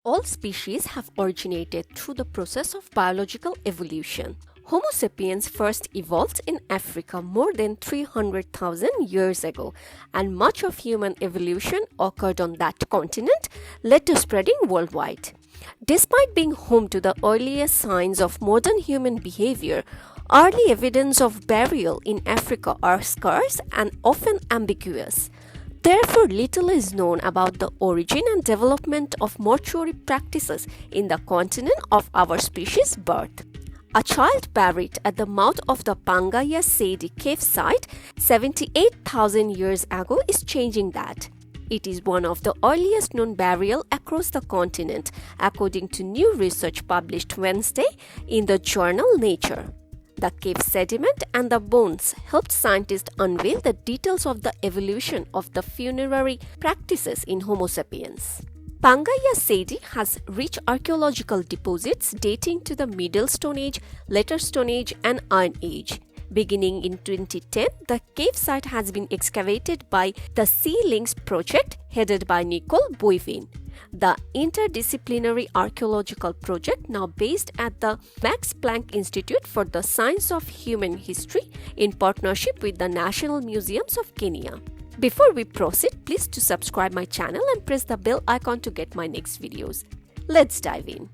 All species have originated through the process of biological evolution. Homo sapiens first evolved in Africa more than 300,000 years ago, and much of human evolution occurred on that continent, later spreading worldwide. Despite being home to the earliest signs of modern human behavior, early evidence of burial in Africa are scarce and often ambiguous. Therefore, little is known about the origin and development of mortuary practices in the continent of our species' birth. A child buried at the mouth of the Pangaya Sedi cave site 78,000 years ago is changing that. It is one of the earliest known burial across the continent, according to new research published Wednesday in the journal Nature. The cave sediment and the bones helped scientists unveil the details of the evolution of the funerary practices in Homo sapiens. Pangaya Sedi has rich archaeological deposits dating to the Middle Stone Age, Later Stone Age, and Iron Age. Beginning in 2010, the cave site has been excavated by the Sea Links project headed by Nicole Boivin. The interdisciplinary archaeological project, now based at the Max Planck Institute for the Science of Human History in partnership with the National Museums of Kenya. Before we proceed, please to subscribe my channel and press the bell icon to get my next videos. Let's dive in.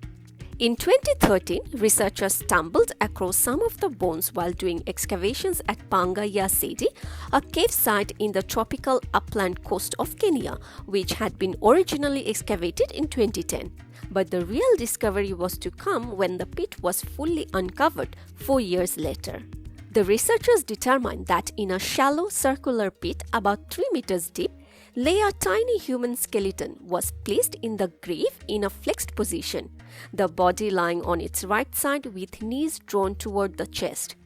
In 2013, researchers stumbled across some of the bones while doing excavations at Pangaya Sedi, a cave site in the tropical upland coast of Kenya, which had been originally excavated in 2010. But the real discovery was to come when the pit was fully uncovered 4 years later. The researchers determined that in a shallow circular pit about 3 meters deep, lay a tiny human skeleton was placed in the grave in a flexed position, the body lying on its right side with knees drawn toward the chest.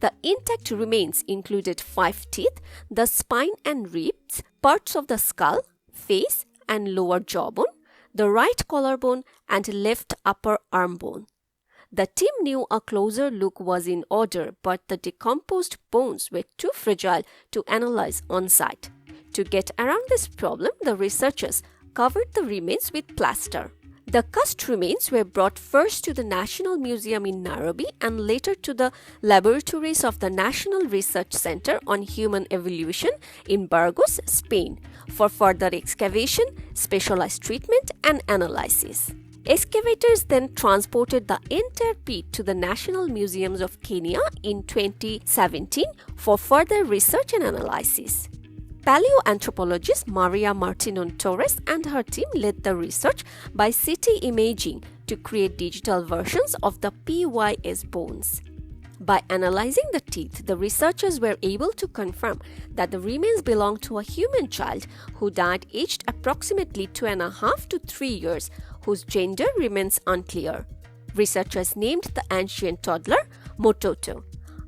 The intact remains included 5 teeth, the spine and ribs, parts of the skull, face and lower jawbone, the right collarbone and left upper arm bone. The team knew a closer look was in order, but the decomposed bones were too fragile to analyze on site. To get around this problem, the researchers covered the remains with plaster. The cast remains were brought first to the National Museum in Nairobi and later to the laboratories of the National Research Center on Human Evolution in Burgos, Spain, for further excavation, specialized treatment, and analysis. Excavators then transported the entire pit to the National Museums of Kenya in 2017 for further research and analysis. Paleoanthropologist Maria Martinon Torres and her team led the research by CT imaging to create digital versions of the PYS bones. By analyzing the teeth, the researchers were able to confirm that the remains belong to a human child who died aged approximately 2.5 to 3 years, whose gender remains unclear. Researchers named the ancient toddler Mototo,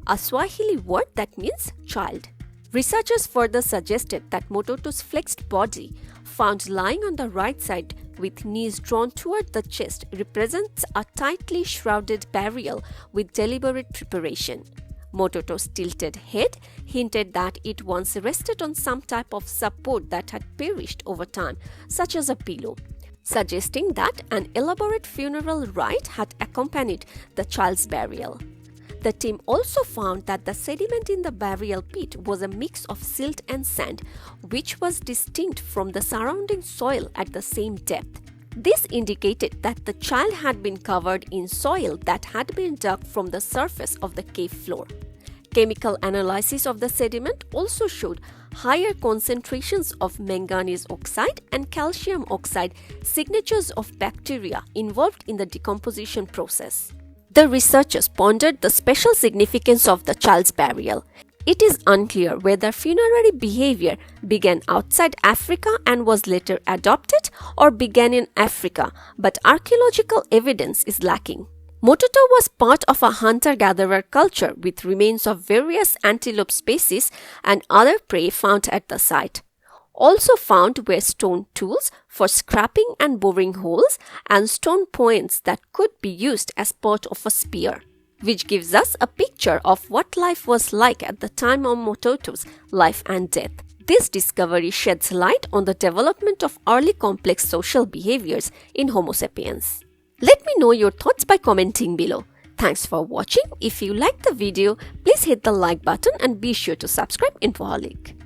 a Swahili word that means child. Researchers further suggested that Mototo's flexed body, found lying on the right side with knees drawn toward the chest, represents a tightly shrouded burial with deliberate preparation. Mototo's tilted head hinted that it once rested on some type of support that had perished over time, such as a pillow, suggesting that an elaborate funeral rite had accompanied the child's burial. The team also found that the sediment in the burial pit was a mix of silt and sand, which was distinct from the surrounding soil at the same depth. This indicated that the child had been covered in soil that had been dug from the surface of the cave floor. Chemical analysis of the sediment also showed higher concentrations of manganese oxide and calcium oxide, signatures of bacteria involved in the decomposition process. The researchers pondered the special significance of the child's burial. It is unclear whether funerary behavior began outside Africa and was later adopted or began in Africa, but archaeological evidence is lacking. Mototo was part of a hunter-gatherer culture with remains of various antelope species and other prey found at the site. Also found were stone tools for scraping and boring holes and stone points that could be used as part of a spear, which gives us a picture of what life was like at the time of Mototo's life and death. This discovery sheds light on the development of early complex social behaviors in Homo sapiens. Let me know your thoughts by commenting below. Thanks for watching. If you liked the video, please hit the like button and be sure to subscribe Infoholic.